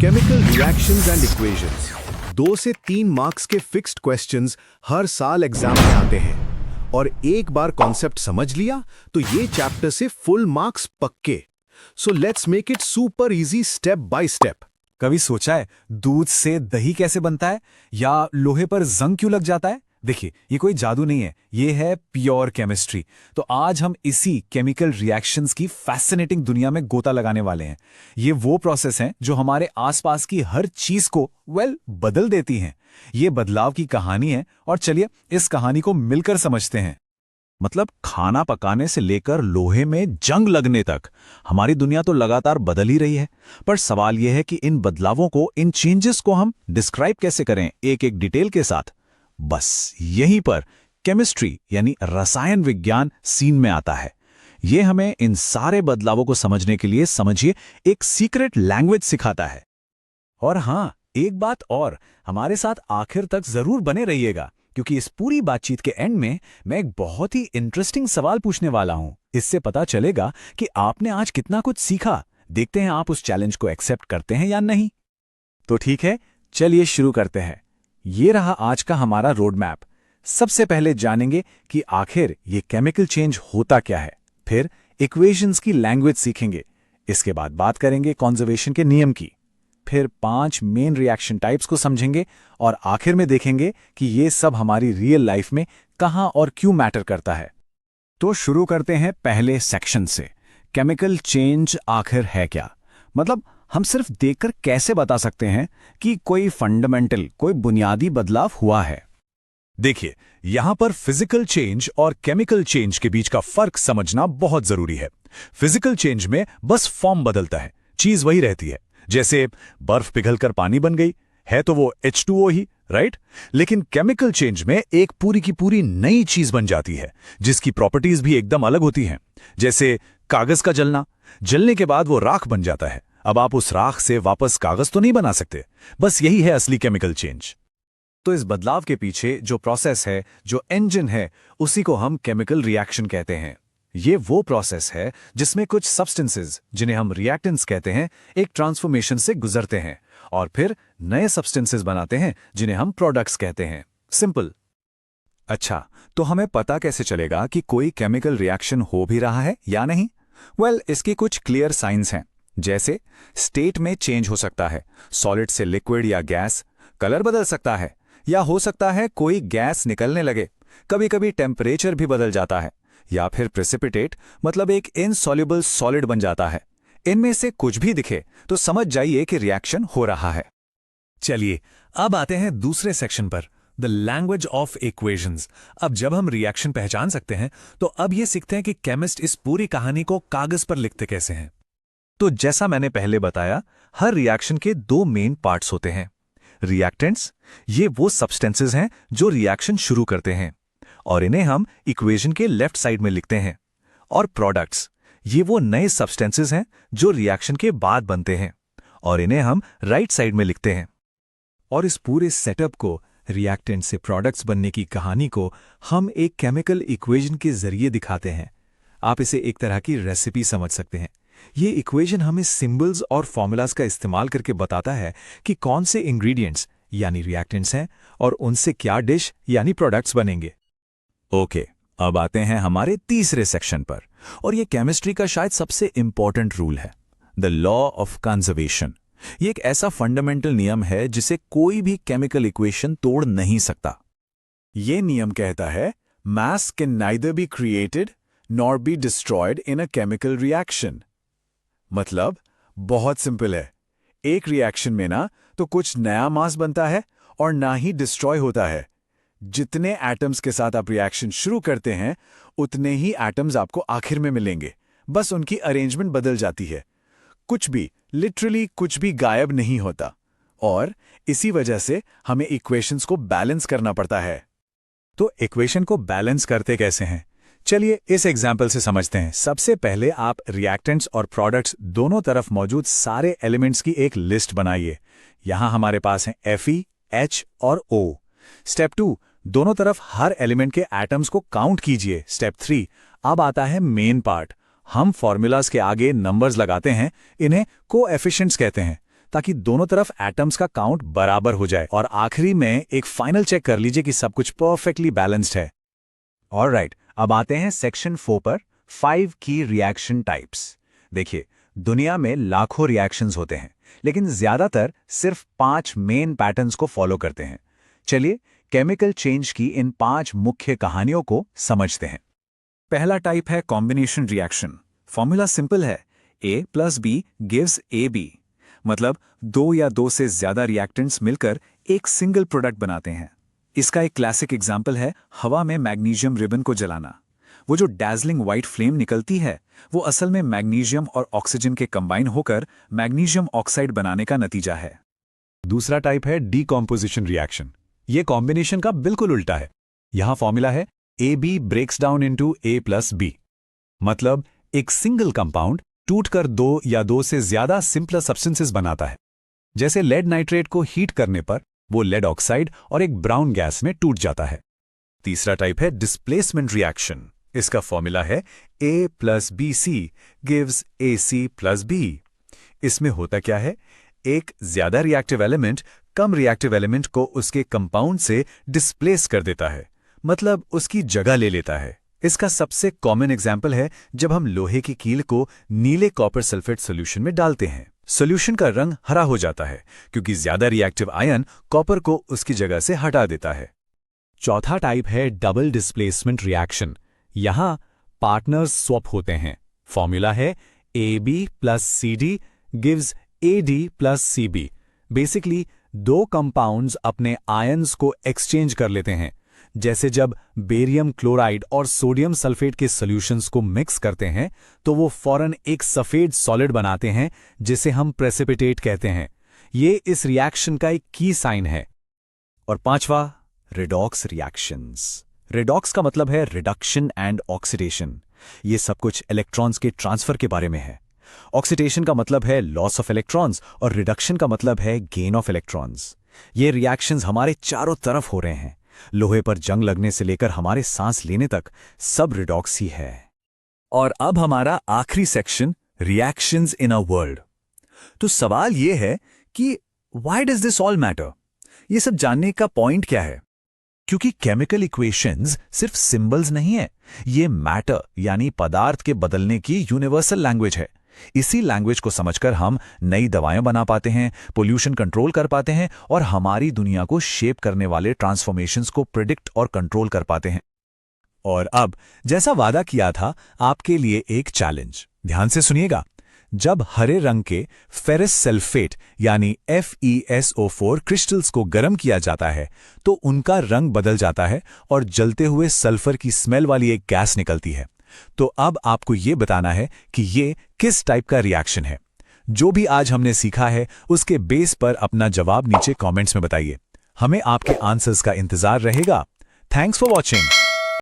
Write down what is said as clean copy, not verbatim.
Chemical reactions and equations 2 से 3 marks के fixed questions हर साल एग्जाम में आते हैं और एक बार कॉन्सेप्ट समझ लिया तो ये चैप्टर से फुल मार्क्स पक्के। So let's make it super easy step by step. कभी सोचा है दूध से दही कैसे बनता है या लोहे पर जंग क्यों लग जाता है? देखिए, ये कोई जादू नहीं है, ये है प्योर केमिस्ट्री। तो आज हम इसी केमिकल रिएक्शंस की फैसिनेटिंग दुनिया में गोता लगाने वाले हैं। ये वो प्रोसेस हैं जो हमारे आसपास की हर चीज को बदल देती हैं। ये बदलाव की कहानी है और चलिए इस कहानी को मिलकर समझते हैं। मतलब खाना पकाने से लेकर लोहे में जंग लगने तक हमारी दुनिया तो लगातार बदल ही रही है। पर सवाल यह है कि इन बदलावों को, इन चेंजेस को हम डिस्क्राइब कैसे करें एक एक डिटेल के साथ। बस यहीं पर केमिस्ट्री यानी रसायन विज्ञान सीन में आता है। ये हमें इन सारे बदलावों को समझने के लिए, समझिए, एक सीक्रेट लैंग्वेज सिखाता है। और हां, एक बात और, हमारे साथ आखिर तक जरूर बने रहिएगा क्योंकि इस पूरी बातचीत के एंड में मैं एक बहुत ही इंटरेस्टिंग सवाल पूछने वाला हूं। इससे पता चलेगा कि आपने आज कितना कुछ सीखा। देखते हैं आप उस चैलेंज को एक्सेप्ट करते हैं या नहीं। तो ठीक है, चलिए शुरू करते हैं। ये रहा आज का हमारा रोड मैप। सबसे पहले जानेंगे कि आखिर ये केमिकल चेंज होता क्या है, फिर इक्वेशंस की लैंग्वेज सीखेंगे, इसके बाद बात करेंगे कंजर्वेशन के नियम की, फिर 5 मेन रिएक्शन टाइप्स को समझेंगे और आखिर में देखेंगे कि ये सब हमारी रियल लाइफ में कहां और क्यों मैटर करता है। तो शुरू करते हैं पहले सेक्शन से। केमिकल चेंज आखिर है क्या? मतलब हम सिर्फ देखकर कैसे बता सकते हैं कि कोई फंडामेंटल, कोई बुनियादी बदलाव हुआ है? देखिए, यहां पर फिजिकल चेंज और केमिकल चेंज के बीच का फर्क समझना बहुत जरूरी है। फिजिकल चेंज में बस फॉर्म बदलता है, चीज वही रहती है। जैसे बर्फ पिघलकर पानी बन गई, है तो वो H2O ही, राइट? लेकिन केमिकल चेंज में एक पूरी की पूरी नई चीज बन जाती है जिसकी प्रॉपर्टीज भी एकदम अलग होती हैं। जैसे कागज का जलना, जलने के बाद वो राख बन जाता है। अब आप उस राख से वापस कागज तो नहीं बना सकते। बस यही है असली केमिकल चेंज। तो इस बदलाव के पीछे जो प्रोसेस है, जो इंजन है, उसी को हम केमिकल रिएक्शन कहते हैं। ये वो प्रोसेस है जिसमें कुछ सब्सटेंसेस, जिन्हें हम रिएक्टेंट्स कहते हैं, एक ट्रांसफॉर्मेशन से गुजरते हैं और फिर नए सब्सटेंसेस बनाते हैं जिन्हें हम प्रोडक्ट्स कहते हैं। सिंपल। अच्छा, तो हमें पता कैसे चलेगा कि कोई केमिकल रिएक्शन हो भी रहा है या नहीं? इसकी कुछ क्लियर साइंस हैं। जैसे स्टेट में चेंज हो सकता है, सॉलिड से लिक्विड या गैस, कलर बदल सकता है, या हो सकता है कोई गैस निकलने लगे, कभी कभी टेम्परेचर भी बदल जाता है, या फिर प्रेसिपिटेट मतलब एक इनसॉल्युबल सॉलिड बन जाता है। इनमें से कुछ भी दिखे तो समझ जाइए कि रिएक्शन हो रहा है। चलिए अब आते हैं दूसरे सेक्शन पर, द लैंग्वेज ऑफ इक्वेशंस। अब जब हम रिएक्शन पहचान सकते हैं तो अब ये सीखते हैं कि केमिस्ट इस पूरी कहानी को कागज पर लिखते कैसे हैं। तो जैसा मैंने पहले बताया, हर रिएक्शन के 2 मेन पार्ट्स होते हैं। रिएक्टेंट्स, ये वो सब्सटेंसेस हैं जो रिएक्शन शुरू करते हैं और इन्हें हम इक्वेशन के लेफ्ट साइड में लिखते हैं। और प्रोडक्ट्स, ये वो नए सब्सटेंसेस हैं जो रिएक्शन के बाद बनते हैं और इन्हें हम राइट साइड में लिखते हैं। और इस पूरे सेटअप को, रिएक्टेंट से प्रोडक्ट्स बनने की कहानी को, हम एक केमिकल इक्वेशन के जरिए दिखाते हैं। आप इसे एक तरह की रेसिपी समझ सकते हैं। ये इक्वेशन हमें सिंबल्स और फॉर्मूलाज का इस्तेमाल करके बताता है कि कौन से इंग्रेडिएंट्स यानी रिएक्टेंट्स हैं और उनसे क्या डिश यानी प्रोडक्ट्स बनेंगे। ओके, अब आते हैं हमारे तीसरे सेक्शन पर, और ये केमिस्ट्री का शायद सबसे इंपॉर्टेंट रूल है, द लॉ ऑफ कंजर्वेशन। ये एक ऐसा फंडामेंटल नियम है जिसे कोई भी केमिकल इक्वेशन तोड़ नहीं सकता। ये नियम कहता है, मास can neither be created nor be destroyed in a chemical reaction. मतलब बहुत सिंपल है, एक रिएक्शन में ना तो कुछ नया मास बनता है और ना ही डिस्ट्रॉय होता है। जितने एटम्स के साथ आप रिएक्शन शुरू करते हैं उतने ही एटम्स आपको आखिर में मिलेंगे, बस उनकी अरेंजमेंट बदल जाती है। कुछ भी, लिटरली कुछ भी गायब नहीं होता। और इसी वजह से हमें इक्वेशंस को बैलेंस करना पड़ता है। तो इक्वेशन को बैलेंस करते कैसे हैं? चलिए इस एग्जाम्पल से समझते हैं। सबसे पहले आप रिएक्टेंट्स और प्रोडक्ट्स दोनों तरफ मौजूद सारे एलिमेंट्स की एक लिस्ट बनाइए। यहां हमारे पास हैं Fe, H और O। स्टेप 2, दोनों तरफ हर एलिमेंट के एटम्स को काउंट कीजिए। स्टेप 3, अब आता है मेन पार्ट। हम फॉर्मूलाज के आगे नंबर्स लगाते हैं, इन्हें कोएफिशिएंट्स कहते हैं। ताकि दोनों तरफ एटम्स का काउंट बराबर हो जाए और आखिरी में एक फाइनल चेक कर लीजिए कि सब कुछ परफेक्टली बैलेंस्ड है। ऑलराइट, अब आते हैं सेक्शन 4 पर, 5 की रिएक्शन टाइप्स। देखिए, दुनिया में लाखों रिएक्शंस होते हैं, लेकिन ज्यादातर सिर्फ 5 मेन पैटर्न्स को फॉलो करते हैं। चलिए केमिकल चेंज की इन 5 मुख्य कहानियों को समझते हैं। पहला टाइप है कॉम्बिनेशन रिएक्शन। फॉर्मूला सिंपल है, A + B गिव्स AB। मतलब 2 या 2 से ज्यादा रिएक्टेंट्स मिलकर एक सिंगल प्रोडक्ट बनाते हैं। इसका एक क्लासिक एग्जाम्पल है हवा में मैग्नीशियम रिबन को जलाना। वो जो डैज़लिंग व्हाइट फ्लेम निकलती है, वो असल में मैग्नीशियम और ऑक्सीजन के कंबाइन होकर मैग्नीशियम ऑक्साइड बनाने का नतीजा है। दूसरा टाइप है डीकॉम्पोजिशन रिएक्शन। ये कॉम्बिनेशन का बिल्कुल उल्टा है। यहां फॉर्मूला है AB breaks down into A + B। मतलब एक सिंगल कंपाउंड टूटकर 2 या 2 से ज्यादा सिंपलर सब्सटेंसेस बनाता है। जैसे लेड नाइट्रेट को हीट करने पर वो लेड ऑक्साइड और एक ब्राउन गैस में टूट जाता है। तीसरा टाइप है डिस्प्लेसमेंट रिएक्शन। इसका फॉर्मूला है A + BC gives AC + B। इसमें होता क्या है, एक ज्यादा रिएक्टिव एलिमेंट कम रिएक्टिव एलिमेंट को उसके कंपाउंड से डिस्प्लेस कर देता है, मतलब उसकी जगह ले लेता है। इसका सबसे कॉमन एग्जाम्पल है जब हम लोहे की कील को नीले कॉपर सल्फेट सॉल्यूशन में डालते हैं। सॉल्यूशन का रंग हरा हो जाता है क्योंकि ज्यादा रिएक्टिव आयन कॉपर को उसकी जगह से हटा देता है। चौथा टाइप है डबल डिस्प्लेसमेंट रिएक्शन। यहां पार्टनर्स स्वैप होते हैं। फॉर्मूला है AB + CD gives AD + CB। Basically 2 compounds अपने आयन्स को एक्सचेंज कर लेते हैं। जैसे जब बेरियम क्लोराइड और सोडियम सल्फेट के सॉल्यूशंस को मिक्स करते हैं तो वो फौरन एक सफेद सॉलिड बनाते हैं जिसे हम प्रेसिपिटेट कहते हैं। ये इस रिएक्शन का एक की साइन है। और पांचवा, रिडॉक्स रिएक्शंस। रिडॉक्स का मतलब है रिडक्शन एंड ऑक्सीडेशन। ये सब कुछ इलेक्ट्रॉन्स के ट्रांसफर के बारे में है। ऑक्सीडेशन का मतलब है लॉस ऑफ इलेक्ट्रॉन्स और रिडक्शन का मतलब है गेन ऑफ इलेक्ट्रॉन्स। ये रिएक्शंस हमारे चारों तरफ हो रहे हैं। लोहे पर जंग लगने से लेकर हमारे सांस लेने तक सब रिडॉक्स ही है। और अब हमारा आखिरी section, reactions in a world. तो सवाल यह है कि why does this all matter? ये सब जानने का पॉइंट क्या है? क्योंकि केमिकल इक्वेशंस सिर्फ सिंबल्स नहीं है, ये मैटर यानी पदार्थ के बदलने की यूनिवर्सल लैंग्वेज है। इसी लैंग्वेज को समझकर हम नई दवाएं बना पाते हैं, पोल्यूशन कंट्रोल कर पाते हैं और हमारी दुनिया को शेप करने वाले ट्रांसफॉर्मेशंस को प्रिडिक्ट और कंट्रोल कर पाते हैं। और अब जैसा वादा किया था, आपके लिए एक चैलेंज। ध्यान से सुनिएगा। जब हरे रंग के फेरस सल्फेट यानी FeSO4 क्रिस्टल्स को गर्म किया जाता है तो उनका रंग बदल जाता है और जलते हुए सल्फर की स्मेल वाली एक गैस निकलती है। तो अब आपको ये बताना है कि ये किस टाइप का रिएक्शन है। जो भी आज हमने सीखा है उसके बेस पर अपना जवाब नीचे कमेंट्स में बताइए। हमें आपके आंसर्स का इंतजार रहेगा। Thanks for watching.